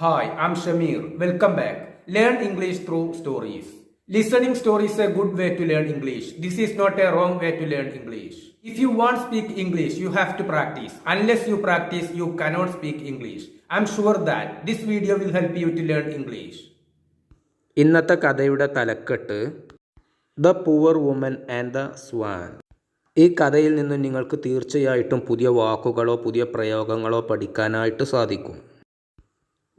Hi, I'm Shamir. Welcome back. Learn English through stories. Listening stories is a good way to learn English. This is not a wrong way to learn English. If you want to speak English, you have to practice. Unless you practice, you cannot speak English. I'm sure that this video will help you to learn English. ഇന്നത്തെ കഥയുടെ തലക്കെട്ട് the poor woman and the swan. ഈ കഥയിൽ നിന്ന് നിങ്ങൾക്ക് തീർച്ചയായിട്ടും പുതിയ വാക്കുകളോ പുതിയ പ്രയോഗങ്ങളോ പഠിക്കാനായിട്ട് സാധിക്കും.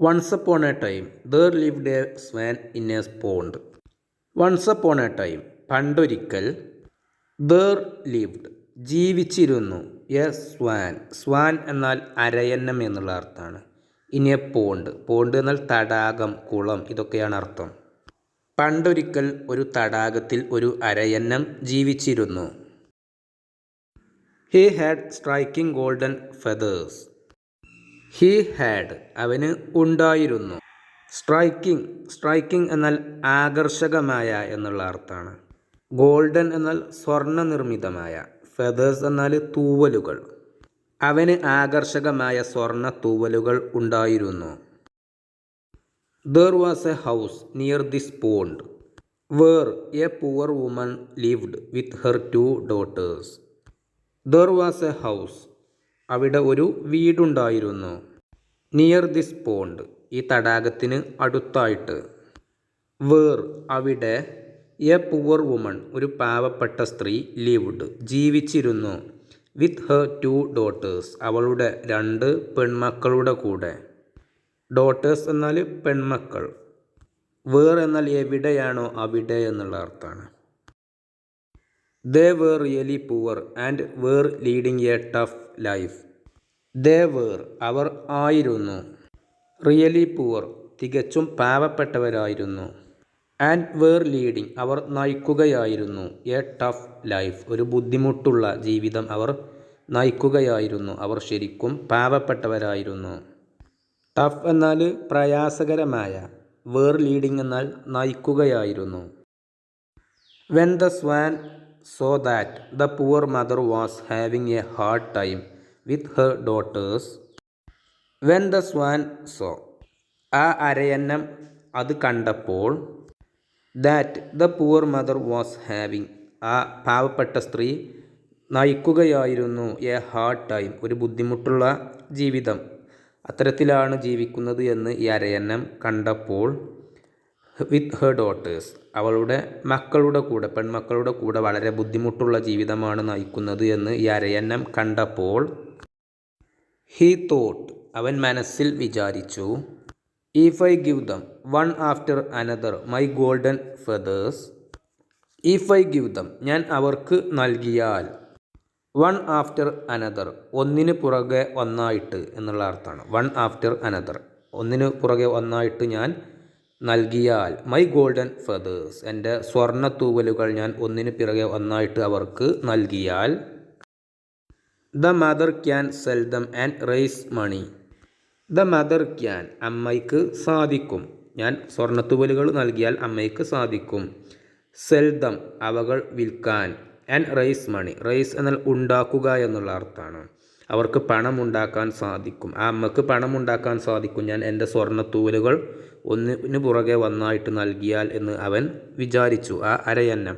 Once upon a time, there lived a swan in a pond. Once upon a time, പണ്ടൊരിക്കൽ, there lived, ജീവിച്ചിരുന്നു, a swan. സ്വാൻ എന്നാൽ അരയന്നം എന്നുള്ള അർത്ഥമാണ്. ഇൻ എ പോണ്ട്, പോണ്ട് എന്നാൽ തടാകം, കുളം, ഇതൊക്കെയാണ് അർത്ഥം. പണ്ടൊരിക്കൽ ഒരു തടാകത്തിൽ ഒരു അരയന്നം ജീവിച്ചിരുന്നു. He had striking golden feathers. He had, അവന് ഉണ്ടായിരുന്നു. സ്ട്രൈക്കിംഗ് എന്നാൽ ആകർഷകമായ എന്നുള്ള അർത്ഥമാണ്. ഗോൾഡൻ എന്നാൽ സ്വർണ്ണ നിർമ്മിതമായ. ഫെദേഴ്സ് എന്നാൽ തൂവലുകൾ. അവന് ആകർഷകമായ സ്വർണ്ണ തൂവലുകൾ ഉണ്ടായിരുന്നു. There was a house near this pond where a poor woman lived with her 2 daughters. There was a house, അവിടെ ഒരു വീടുണ്ടായിരുന്നു. നിയർ ദിസ് പോണ്ട്, ഈ തടാകത്തിന് അടുത്തായിട്ട്. വേർ, അവിടെ. എ പുവർ വുമൺ, ഒരു പാവപ്പെട്ട സ്ത്രീ. ലിവ്ഡ്, ജീവിച്ചിരുന്നു. വിത്ത് ഹർ 2 ഡോട്ടേഴ്സ്, അവളുടെ 2 പെൺമക്കളുടെ കൂടെ. ഡോട്ടേഴ്സ് എന്നാൽ പെൺമക്കൾ. വേർ എന്നാൽ എവിടെയാണോ അവിടെ എന്നുള്ള അർത്ഥമാണ്. They were really poor and were leading a tough life. They were, അവർ ആയിരുന്നു. Really poor, തികച്ചും പാവപ്പെട്ടവരായിരുന്നു. And were leading, our നയിക്കുകയായിരുന്നു. A tough life, ഒരു ബുദ്ധിമുട്ടുള്ള ജീവിതം അവർ നയിക്കുകയായിരുന്നു. അവർ ശരിക്കും പാവപ്പെട്ടവരായിരുന്നു. ടഫ് എന്നാൽ പ്രയാസകരമായ. were leading എന്നാൽ നയിക്കുകയായിരുന്നു. When the swan saw that the poor mother was having a hard time with her daughters. When the swan saw, ആ അരയന്നം അത് കണ്ടപ്പോൾ. That the poor mother was having, ആ പാവപ്പെട്ട സ്ത്രീ നയിക്കുകയായിരുന്നു. എ ഹാർഡ് ടൈം, ഒരു ബുദ്ധിമുട്ടുള്ള ജീവിതം, അത്തരത്തിലാണ് ജീവിക്കുന്നത് എന്ന് ഈ അരയന്നം കണ്ടപ്പോൾ. വിത്ത് ഹെർ ഡോട്ടേഴ്സ്, അവളുടെ മക്കളുടെ കൂടെ, പെൺമക്കളുടെ കൂടെ വളരെ ബുദ്ധിമുട്ടുള്ള ജീവിതമാണ് നയിക്കുന്നത് എന്ന് ഈ അരയന്നം കണ്ടപ്പോൾ. ഹി തോട്ട്, അവൻ മനസ്സിൽ വിചാരിച്ചു. If I give them one after another my golden feathers. If I give them, ഞാൻ അവർക്ക് നൽകിയാൽ. വൺ ആഫ്റ്റർ അനദർ, ഒന്നിന് പുറകെ ഒന്നായിട്ട് എന്നുള്ള അർത്ഥമാണ്. വൺ ആഫ്റ്റർ അനദർ, ഒന്നിന് പുറകെ ഒന്നായിട്ട് ഞാൻ നൽകിയാൽ. മൈ ഗോൾഡൻ ഫെദേഴ്സ്, എൻ്റെ സ്വർണ്ണ തൂവലുകൾ ഞാൻ ഒന്നിന് പിറകെ ഒന്നായിട്ട് അവർക്ക് നൽകിയാൽ. The mother can sell them and raise money. The mother can, അമ്മയ്ക്ക് സാധിക്കും. ഞാൻ സ്വർണ്ണത്തൂവലുകൾ നൽകിയാൽ അമ്മയ്ക്ക് സാധിക്കും. സെൽ ദം, അവകൾ വിൽക്കാൻ. ആൻഡ് റേസ് മണി, റേസ് എന്നാൽ ഉണ്ടാക്കുക എന്നുള്ള അർത്ഥമാണ്. അവർക്ക് പണം ഉണ്ടാക്കാൻ സാധിക്കും. ആ അമ്മക്ക് പണം ഉണ്ടാക്കാൻ സാധിക്കും ഞാൻ എൻ്റെ സ്വർണ്ണത്തൂവലുകൾ ഒന്നിന് പുറകെ ഒന്നായിട്ട് നൽകിയാൽ എന്ന് അവൻ വിചാരിച്ചു, ആ അരയന്നം.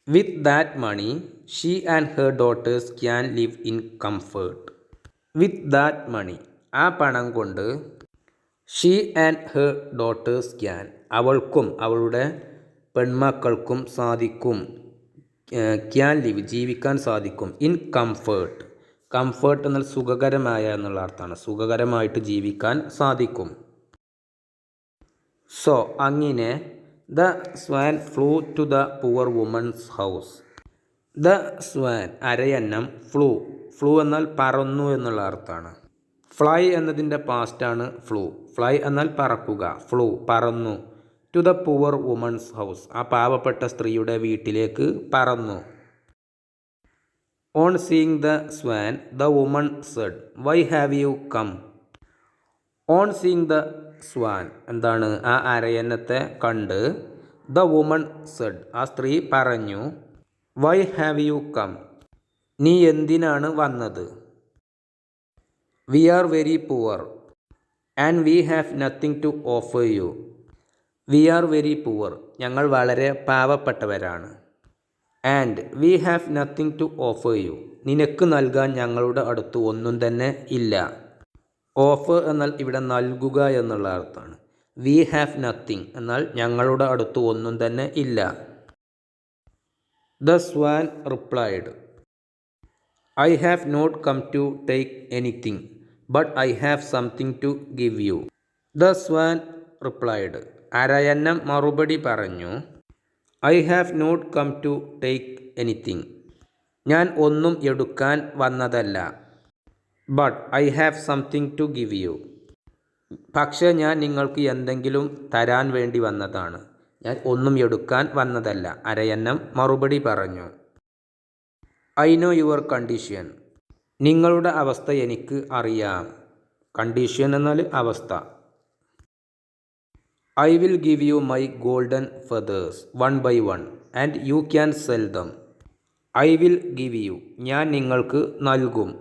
With that money she and her daughters can live in comfort. With that money, ആ പണം കൊണ്ട്. She and her daughters can, അവൾക്കും അവളുടെ പെൺമക്കൾക്കും സാധിക്കും. ക്യാൻ ലിവ്, ജീവിക്കാൻ സാധിക്കും. ഇൻ കംഫേർട്ട്, കംഫേർട്ട് എന്നാൽ സുഖകരമായ എന്നുള്ള അർത്ഥമാണ്. സുഖകരമായിട്ട് ജീവിക്കാൻ സാധിക്കും. സോ, അങ്ങനെ. The swan flew to the poor woman's house. The swan, അരയന്നം. ഫ്ലൂ എന്നാൽ പറന്നു എന്നുള്ള അർത്ഥമാണ്. ഫ്ലൈ എന്നതിൻ്റെ പാസ്റ്റാണ് ഫ്ലൂ. ഫ്ലൈ എന്നാൽ പറക്കുക. ഫ്ലൂ, പറന്നു. To the poor woman's house, ആ പാവപ്പെട്ട സ്ത്രീയുടെ വീട്ടിലേക്ക് പറന്നു. On seeing the swan the woman said, why have you come. On seeing the swan എന്താണ്, ആ അരയന്നത്തെ കണ്ട്. ദ വുമൺ സെഡ്, ആ സ്ത്രീ പറഞ്ഞു. വൈ ഹാവ് യു കം, നീ എന്തിനാണ് വന്നത്. We are very poor, and we have nothing to offer you. We are very poor. ഞങ്ങൾ വളരെ പാവപ്പെട്ടവരാണ്. And we have nothing to offer you. നിനക്ക് നൽകാൻ ഞങ്ങളുടെ അടുത്ത് ഒന്നും തന്നെ ഇല്ല. ഓഫർ എന്നാൽ ഇവിടെ നൽകുക എന്നുള്ള അർത്ഥമാണ്. വി ഹാവ് നത്തിങ് എന്നാൽ ഞങ്ങളുടെ അടുത്ത് ഒന്നും തന്നെ ഇല്ല. The swan replied, I have not come to take anything, but I have something to give you. The swan replied, അരയന്നം മറുപടി പറഞ്ഞു, I have not come to take anything. ഞാൻ ഒന്നും എടുക്കാൻ വന്നതല്ല. But I have something to give you. പക്ഷേ ഞാൻ നിങ്ങൾക്ക് എന്തെങ്കിലും തരാൻ വേണ്ടി വന്നതാണ്. ഞാൻ ഒന്നും എടുക്കാൻ വന്നതല്ല, അരയന്നം മറുപടി പറഞ്ഞു. I know your condition. നിങ്ങളുടെ അവസ്ഥ എനിക്ക് അറിയാം. കണ്ടീഷൻ എന്നാൽ അവസ്ഥ. I will give you my golden feathers one by one and you can sell them. I will give you ഞാൻ നിങ്ങൾക്ക് നൽകും.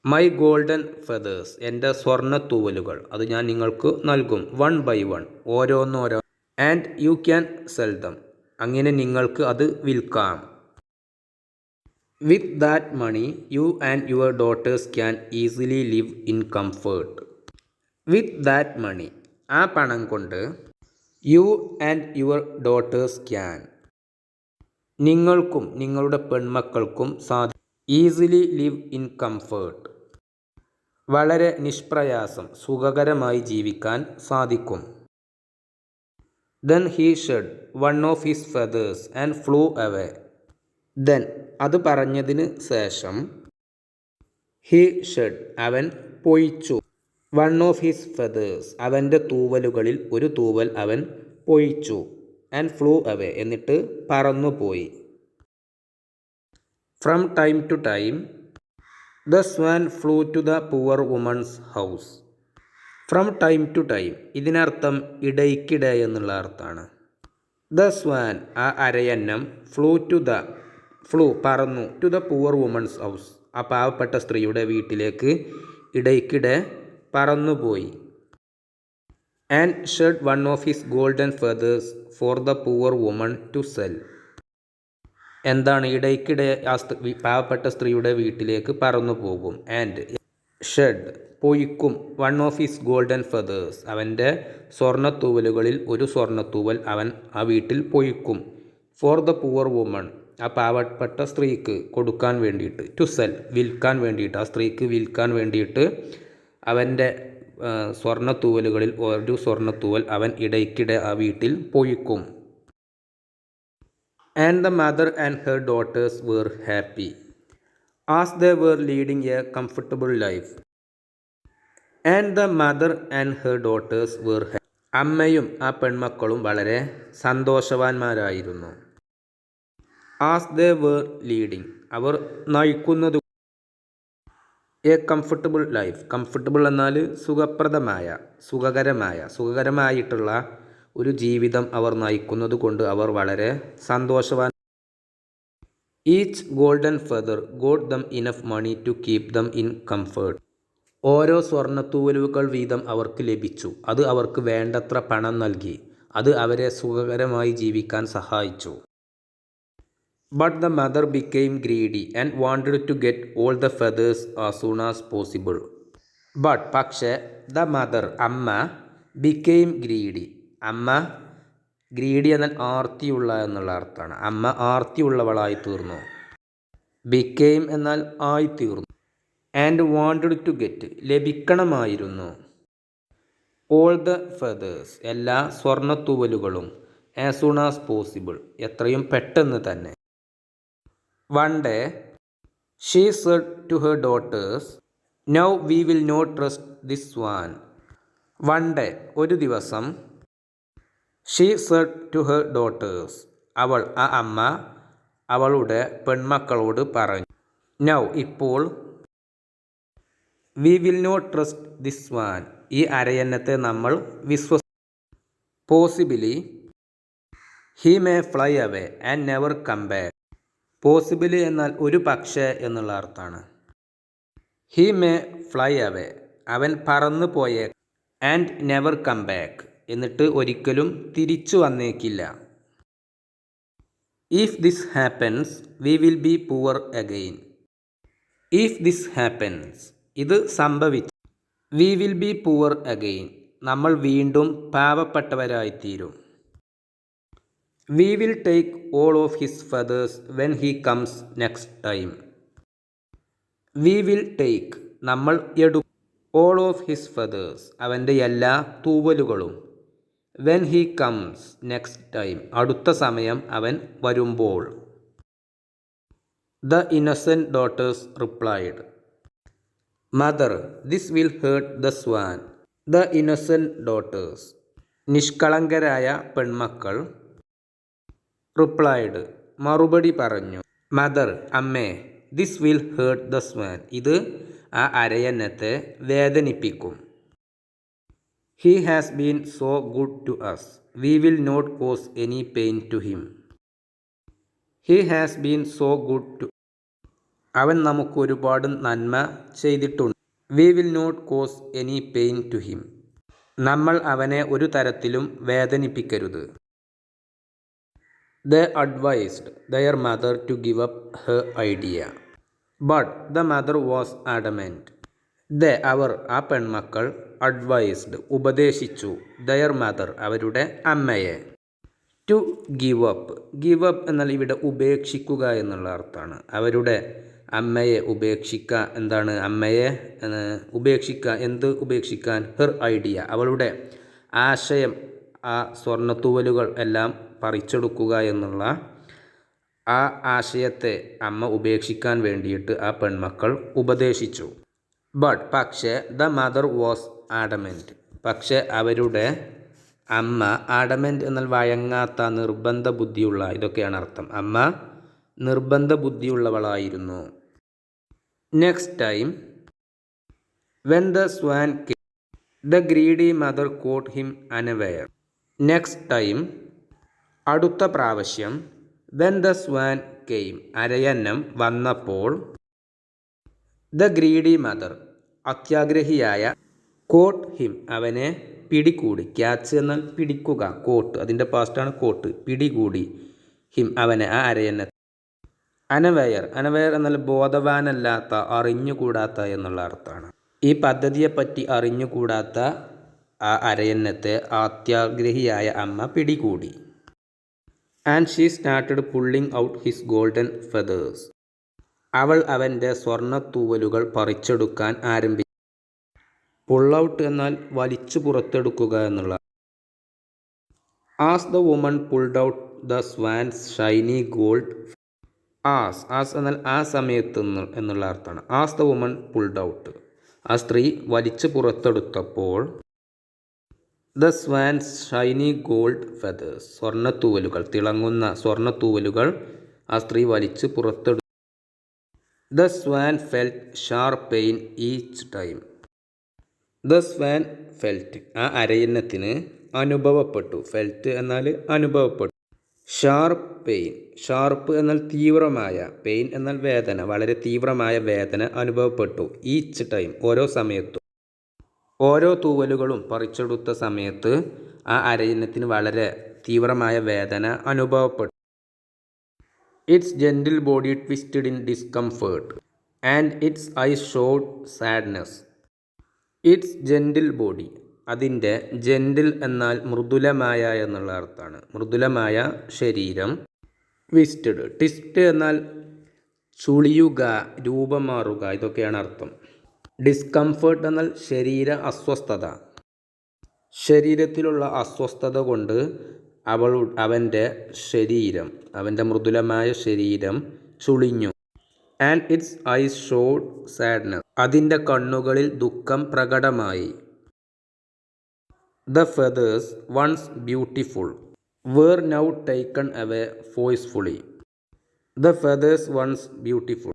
മൈ ഗോൾഡൻ ഫെതേഴ്സ് എൻ്റെ സ്വർണ്ണ തൂവലുകൾ അത് ഞാൻ നിങ്ങൾക്ക് നൽകും. വൺ ബൈ വൺ ഓരോന്നോരോ. And you can sell them അങ്ങനെ നിങ്ങൾക്ക് അത് വിൽക്കാം. With that money you and your daughters can easily live in comfort. With that money ആ പണം കൊണ്ട് you and your daughters can നിങ്ങൾക്കും നിങ്ങളുടെ പെൺമക്കൾക്കും ഈസിലി ലിവ് ഇൻ കംഫേർട്ട് വളരെ നിഷ്പ്രയാസം സുഖകരമായി ജീവിക്കാൻ സാധിക്കും. Then he shed one of his feathers and flew away. Then അത് പറഞ്ഞതിന് ശേഷം ഹീ ഷെഡ് അവൻ പൊഴിച്ചു. വൺ ഓഫ് ഹിസ് ഫെതേഴ്സ് അവൻ്റെ തൂവലുകളിൽ ഒരു തൂവൽ അവൻ പൊഴിച്ചു. ആൻഡ് ഫ്ലൂ അവേ എന്നിട്ട് പറന്നുപോയി. From time to time the swan flew to the poor woman's house. From time to time ഇതിനർത്ഥം ഇടയ്ക്കിടെ എന്നുള്ള അർത്ഥമാണ്. ദ സ്വാൻ ആ അരയന്നം ഫ്ലൂ പറന്നു to the poor woman's house ആ പാവപ്പെട്ട സ്ത്രീയുടെ വീട്ടിലേക്ക് ഇടയ്ക്കിടെ പറന്നുപോയി. And shed one of his golden feathers for the poor woman to sell. എന്താണ് ഇടയ്ക്കിടെ ആ പാവപ്പെട്ട സ്ത്രീയുടെ വീട്ടിലേക്ക് പറന്നു പോകും. ആൻഡ് ഷെഡ് പൊഴിക്കും one of his golden feathers അവൻ്റെ സ്വർണ്ണത്തൂവലുകളിൽ ഒരു സ്വർണ്ണത്തൂവൽ അവൻ ആ വീട്ടിൽ പൊഴിക്കും. ഫോർ ദ പുവർ വുമൺ ആ പാവപ്പെട്ട സ്ത്രീക്ക് കൊടുക്കാൻ വേണ്ടിയിട്ട്. ടു സെൽ വിൽക്കാൻ വേണ്ടിയിട്ട് ആ സ്ത്രീക്ക് വിൽക്കാൻ വേണ്ടിയിട്ട് അവൻ്റെ സ്വർണ്ണത്തൂവലുകളിൽ ഒരു സ്വർണ്ണത്തൂവൽ അവൻ ഇടയ്ക്കിടെ ആ വീട്ടിൽ പൊഴിക്കും. And the mother and her daughters were happy as they were leading a comfortable life. And the mother and her daughters were happy അമ്മയും ആ പെൺമക്കളും വളരെ സന്തോഷവാന്മാരായിരുന്നു. ആസ് ദേ വേർ ലീഡിങ് അവർ നയിക്കുന്നത് എ കംഫർട്ടബിൾ ലൈഫ്. കംഫർട്ടബിൾ എന്നാൽ സുഖകരമായിട്ടുള്ള ഒരു ജീവിതം അവർ നയിക്കുന്നത് കൊണ്ട് അവർ വളരെ സന്തോഷവാൻ. Each golden feather got them enough money to keep them in comfort. ഓരോ സ്വർണ്ണത്തൂവലുകൾ വീതം അവർക്ക് ലഭിച്ചു. അത് അവർക്ക് വേണ്ടത്ര പണം നൽകി. അത് അവരെ സുഖകരമായി ജീവിക്കാൻ സഹായിച്ചു. But the mother became greedy and wanted to get all the feathers as soon as possible. But പക്ഷേ the mother അമ്മ became greedy അമ്മ ഗ്രീഡി എന്നാൽ ആർത്തിയുള്ള എന്നുള്ള അർത്ഥമാണ്. അമ്മ ആർത്തിയുള്ളവളായി തീർന്നു. became എന്നാൽ ആയിത്തീർന്നു. and wanted to get ലഭിക്കണമായിരുന്നു. all the feathers എല്ലാ സ്വർണ്ണത്തൂവലുകളും as soon as possible എത്രയും പെട്ടെന്ന് തന്നെ. One day, she said to her daughters, "Now we will not trust this swan." One day, ഒരു ദിവസം, she said to her daughters, ആ അമ്മ അവളുടെ പെൺമക്കളോട് പറഞ്ഞു. Now, ഇപ്പോൾ, we will not trust this swan. ഈ അരയന്നത്തെ നമ്മൾ Possibly, he may fly away and never come back. Possibly എന്നാൽ ഒരു പക്ഷേ എന്നുള്ള അർത്ഥമാണ്. ഹി മേ ഫ്ലൈ അവേ അവൻ പറന്നു പോയേ, ആൻഡ് നെവർ കം ബാക്ക്, എന്നിട്ട് ഒരിക്കലും തിരിച്ചു വന്നേക്കില്ല. If this happens we will be poor again. If this happens, ഇത് സംഭവിച്ചു. We will be poor again, നമ്മൾ വീണ്ടും പാവപ്പെട്ടവരായിത്തീരും. We will take all of his feathers when he comes next time. We will take, നമ്മൾ എടുക്കും. All of his feathers, അവൻ്റെ എല്ലാ തൂവലുകളും. When he comes next time, അടുത്ത സമയം അവൻ വരുമ്പോൾ. The innocent daughters replied, mother this will hurt the swan. The innocent daughters, നിഷ്കളങ്കരായ പെൺമക്കൾ. റിപ്ലൈഡ്, മറുപടി പറഞ്ഞു. മദർ, അമ്മേ. This will hurt the swan, ഇത് ആ അരയന്നത്തെ വേദനിപ്പിക്കും. He has been so good to us, we will not cause any pain to him. He has been so good to, അവൻ നമുക്ക് ഒരുപാട് നന്മ ചെയ്തിട്ടുണ്ട്. We will not cause any pain to him, നമ്മൾ അവനെ ഒരു തരത്തിലും വേദനിപ്പിക്കരുത്. They advised their mother to give up her idea, but the mother was adamant. They, അവർ, ആ പെൺമക്കൾ, advised, ഉപദേശിച്ചു, their mother, അവരുടെ അമ്മയെ, to give up. Give up എന്നാൽ ഇവിടെ ഉപേക്ഷിക്കുക എന്നുള്ള അർത്ഥമാണ്. അവരുടെ അമ്മയെ ഉപേക്ഷിക്കുക. എന്താണ് അമ്മയെ ഉപേക്ഷിക്കുക? എന്ത് ഉപേക്ഷിക്കാൻ? ഹെർ ഐഡിയ, അവളുടെ ആശയം, ആ സ്വർണ്ണത്തൂവലുകൾ എല്ലാം പറിച്ചെടുക്കുക എന്നുള്ള ആ ആശയത്തെ അമ്മ ഉപേക്ഷിക്കാൻ വേണ്ടിയിട്ട് ആ പെൺമക്കൾ ഉപദേശിച്ചു. ബട്ട്, പക്ഷേ, ദ മദർ വാസ് ആഡമെൻറ്റ്, പക്ഷേ അവരുടെ അമ്മ, ആഡമെൻറ്റ് എന്നാൽ വഴങ്ങാത്ത, നിർബന്ധ ബുദ്ധിയുള്ള, ഇതൊക്കെയാണ് അർത്ഥം. അമ്മ നിർബന്ധ ബുദ്ധിയുള്ളവളായിരുന്നു. Next time when the swan came, the greedy mother caught him unaware. Next time, അടുത്ത പ്രാവശ്യം. വെൻ ദ സ്വാൻ കെയിം, അരയന്നം വന്നപ്പോൾ. ദ ഗ്രീഡി മദർ, അത്യാഗ്രഹിയായ, കോട്ട് ഹിം, അവനെ പിടികൂടി. ക്യാച്ച് എന്നാൽ പിടിക്കുക, കോട്ട് അതിൻ്റെ പാസ്റ്റാണ് കോട്ട്. പിടികൂടി. ഹിം, അവനെ, ആ അരയന്നത്തെ. അനവെയർ, അനവെയർ എന്നാൽ ബോധവാനല്ലാത്ത, അറിഞ്ഞുകൂടാത്ത എന്നുള്ള അർത്ഥമാണ്. ഈ പദ്ധതിയെപ്പറ്റി അറിഞ്ഞുകൂടാത്ത ആ അരയന്നത്തെ അത്യാഗ്രഹിയായ അമ്മ പിടികൂടി. And she started pulling out his golden feathers, അവൾ അവൻ്റെ സ്വർണ്ണത്തൂവലുകൾ പറിച്ചെടുക്കാൻ ആരംഭിച്ചു. പുൾ ഔട്ട് എന്നാൽ വലിച്ചു പുറത്തെടുക്കുക എന്നുള്ള. As the woman pulled out the swan's shiny gold. As എന്നാൽ ആ സമയത്ത് എന്നുള്ള അർത്ഥമാണ്. As the woman pulled out, ആ സ്ത്രീ വലിച്ചു പുറത്തെടുത്തപ്പോൾ. The swan's shiny gold feathers, സ്വർണ്ണത്തൂവലുകൾ, തിളങ്ങുന്ന സ്വർണ്ണത്തൂവലുകൾ ആ സ്ത്രീ വലിച്ച് പുറത്തെടുത്തു. The swan felt sharp pain each time. The swan felt, ആ അരയന്നത്തിന് അനുഭവപ്പെട്ടു. ഫെൽറ്റ് എന്നാൽ അനുഭവപ്പെട്ടു. ഷാർപ്പ് പെയിൻ, ഷാർപ്പ് എന്നാൽ തീവ്രമായ, പെയിൻ എന്നാൽ വേദന, വളരെ തീവ്രമായ വേദന അനുഭവപ്പെട്ടു. ഈച്ച് ടൈം, ഓരോ സമയത്തും. ഓരോ തൂവലുകളും പറിച്ചെടുത്ത സമയത്ത് ആ അരയന്നത്തിന് വളരെ തീവ്രമായ വേദന അനുഭവപ്പെട്ടു. Its gentle body twisted in discomfort and its eyes showed sadness. Its gentle body, അതിൻ്റെ, ജെൻറ്റിൽ എന്നാൽ മൃദുലമായ എന്നുള്ള അർത്ഥമാണ്. മൃദുലമായ ശരീരം. ട്വിസ്റ്റഡ്, ട്വിസ്റ്റ് എന്നാൽ ചുളിയുക, രൂപം മാറുക, ഇതൊക്കെയാണ് അർത്ഥം. ഡിസ്കംഫേർട്ട് എന്നാൽ ശരീര അസ്വസ്ഥത. ശരീരത്തിലുള്ള അസ്വസ്ഥത കൊണ്ട് അവൻ്റെ ശരീരം, അവൻ്റെ മൃദുലമായ ശരീരം ചുളിഞ്ഞു. And its eyes showed sadness, അതിൻ്റെ കണ്ണുകളിൽ ദുഃഖം പ്രകടമായി. The feathers once beautiful were now taken away forcefully. The feathers once beautiful,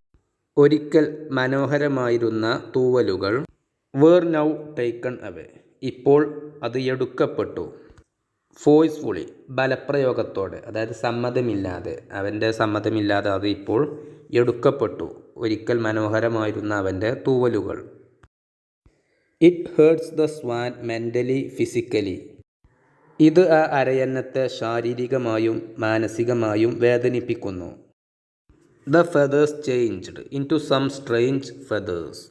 ഒരിക്കൽ മനോഹരമായിരുന്ന തൂവലുകൾ. വേർ നൗ ടേക്കൺ അവേ, ഇപ്പോൾ അത് എടുക്കപ്പെട്ടു. ഫോഴ്സ്ഫുള്ളി, ബലപ്രയോഗത്തോടെ, അതായത് സമ്മതമില്ലാതെ, അവൻ്റെ സമ്മതമില്ലാതെ അത് ഇപ്പോൾ എടുക്കപ്പെട്ടു. ഒരിക്കൽ മനോഹരമായിരുന്ന അവൻ്റെ തൂവലുകൾ. It hurts the swan mentally physically. ഇത് ആ അരയന്നത്തെ ശാരീരികമായും മാനസികമായും വേദനിപ്പിക്കുന്നു. The feathers changed into some strange feathers.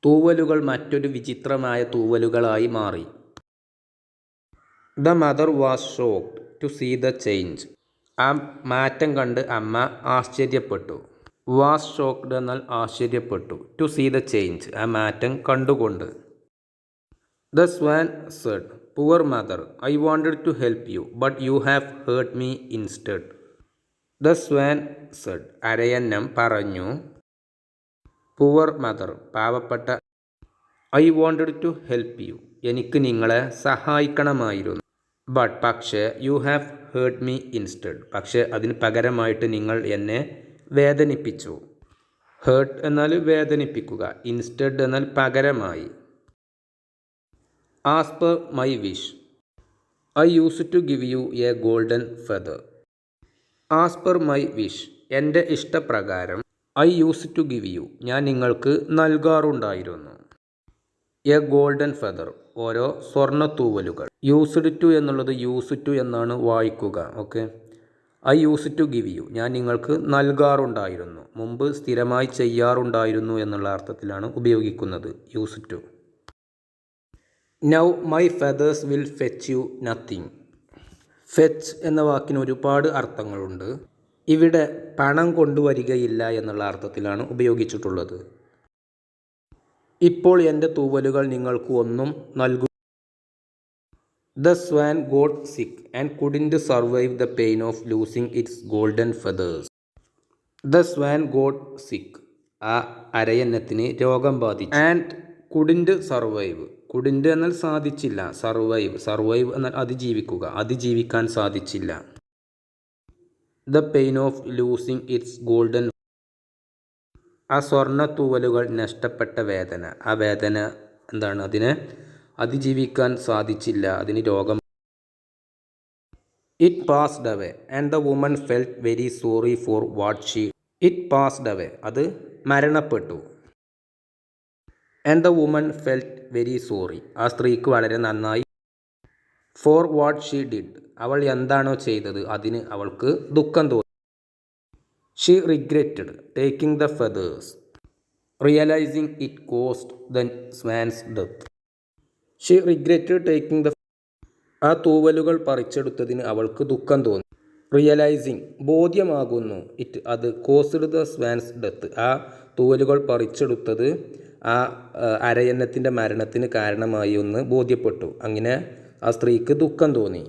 തൂവലുകൾ മറ്റൊരു വിചിത്രമായ തൂവലുകളായി മാറി. The mother was shocked to see the change. ആ മാറ്റം കണ്ട് അമ്മ ആശ്ചര്യപ്പെട്ടു. വാസ് ഷോക്ക്ഡ് എന്നാൽ ആശ്ചര്യപ്പെട്ടു. ടു സീ ദ ചേഞ്ച് ആ മാറ്റം കണ്ടുകൊണ്ട്. The swan said, poor mother, I wanted to help you but you have hurt me instead. The swan said അരയന്നം പറഞ്ഞു, പുവർ മദർ പാവപ്പെട്ട, I wanted to help you എനിക്ക് നിങ്ങളെ സഹായിക്കണമായിരുന്നു, ബട്ട് പക്ഷേ you have hurt me instead പക്ഷേ അതിന് പകരമായിട്ട് നിങ്ങൾ എന്നെ വേദനിപ്പിച്ചു. ഹേർട്ട് എന്നാൽ വേദനിപ്പിക്കുക, ഇൻസ്റ്റഡ് എന്നാൽ പകരമായി. As per my wish I use to give you a golden feather. As per my wish എൻ്റെ ഇഷ്ടപ്രകാരം, I use to give you ഞാൻ നിങ്ങൾക്ക് നൽകാറുണ്ടായിരുന്നു, എ ഗോൾഡൻ ഫെദർ ഓരോ സ്വർണ്ണത്തൂവലുകൾ. യൂസ്ഡ് ടു എന്നുള്ളത് യൂസ് ടു എന്നാണ് വായിക്കുക. Okay, I use to give you ഞാൻ നിങ്ങൾക്ക് നൽകാറുണ്ടായിരുന്നു, മുമ്പ് സ്ഥിരമായി ചെയ്യാറുണ്ടായിരുന്നു എന്നുള്ള അർത്ഥത്തിലാണ് ഉപയോഗിക്കുന്നത് use to. Now my feathers will fetch you nothing. Fetch എന്ന വാക്കിന് ഒരുപാട് അർത്ഥങ്ങളുണ്ട്. ഇവിടെ പണം കൊണ്ടുവരികയില്ല എന്നുള്ള അർത്ഥത്തിലാണ് ഉപയോഗിച്ചിട്ടുള്ളത്. ഇപ്പോൾ എൻ്റെ തൂവലുകൾ നിങ്ങൾക്ക് ഒന്നും നൽകും. ദ സ്വാൻ ഗോട്ട് സിക്ക് and couldn't survive the pain of losing it's golden feathers. The swan got സിക്ക് ആ അരയന്നത്തിന് രോഗം ബാധിച്ചു. ആൻഡ് കുഡിൻറ്റ് സർവൈവ്, കുഡിൻറ്റ് എന്നാൽ സാധിച്ചില്ല, സർവൈവ്, സർവൈവ് എന്നാൽ അതിജീവിക്കുക, അതിജീവിക്കാൻ സാധിച്ചില്ല. The pain of losing it's golden, ആ സ്വർണ്ണ തൂവലുകൾ നഷ്ടപ്പെട്ട വേദന, ആ വേദന എന്താണ്, അതിനെ അതിജീവിക്കാൻ സാധിച്ചില്ല, അതിന് രോഗം. It passed away and the woman felt very sorry for what she. It passed away അത് മരണപ്പെട്ടു. And the woman felt very sorry ആ സ്ത്രീക്ക് വളരെ നന്നായി. ഫോർ വാട്ട് ഷീ ഡിഡ് അവൾ എന്താണോ ചെയ്തത് അതിന് അവൾക്ക് ദുഃഖം തോന്നി. She regretted taking the feathers realising it cost the Swans death. She regretted taking the, ആ തൂവലുകൾ പറിച്ചെടുത്തതിന് അവൾക്ക് ദുഃഖം തോന്നി. റിയലൈസിങ് ബോധ്യമാകുന്നു, ഇറ്റ് അത്, കോസ്ഡ് ദ സ്വാൻസ് ഡെത്ത് ആ തൂവലുകൾ പറിച്ചെടുത്തത് ആ അരയന്നത്തിൻ്റെ മരണത്തിന് കാരണമായി എന്ന് ബോധ്യപ്പെട്ടു. അങ്ങനെ ആ സ്ത്രീക്ക് ദുഃഖം തോന്നി.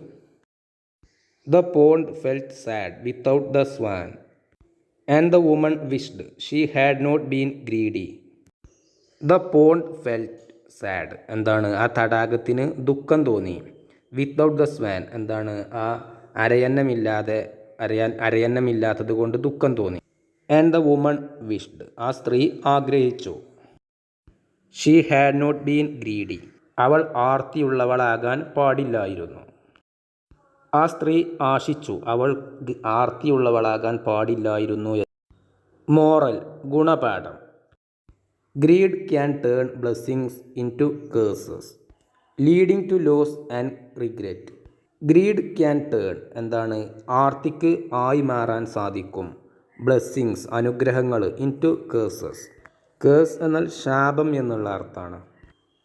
The pond felt sad without the swan and the woman wished she had not been greedy. The pond felt sad എന്താണ്, ആ തടാകത്തിന് ദുഃഖം തോന്നി. വിത്തൗട്ട് ദ സ്വാൻ എന്താണ്, ആ അരയന്നമില്ലാത്തത് കൊണ്ട് ദുഃഖം തോന്നി. ആൻഡ് ദ വുമൺ വിഷ്ഡ് ആ സ്ത്രീ ആഗ്രഹിച്ചു. She had not been greedy അവൾ ആർത്തിയുള്ളവളാകാൻ പാടില്ലായിരുന്നു. ആ സ്ത്രീ ആശിച്ചു, അവൾ ആർത്തിയുള്ളവളാകാൻ പാടില്ലായിരുന്നു. മോറൽ ഗുണപാഠം, greed can turn blessings into curses leading to loss and regret. Greed can turn എന്താണ്, ആർത്തിക്ക് ആയി മാറാൻ സാധിക്കും. ബ്ലെസ്സിങ്സ് അനുഗ്രഹങ്ങൾ, ഇൻ ടു കേഴ്സസ്, കേഴ്സ് എന്നാൽ ശാപം എന്നുള്ള അർത്ഥമാണ്.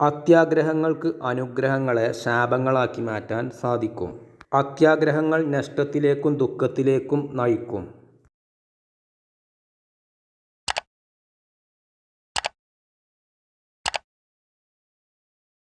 അത്യാഗ്രഹങ്ങൾക്ക് അനുഗ്രഹങ്ങളെ ശാപങ്ങളാക്കി മാറ്റാൻ സാധിക്കും. അത്യാഗ്രഹങ്ങൾ നഷ്ടത്തിലേക്കും ദുഃഖത്തിലേക്കും നയിക്കും.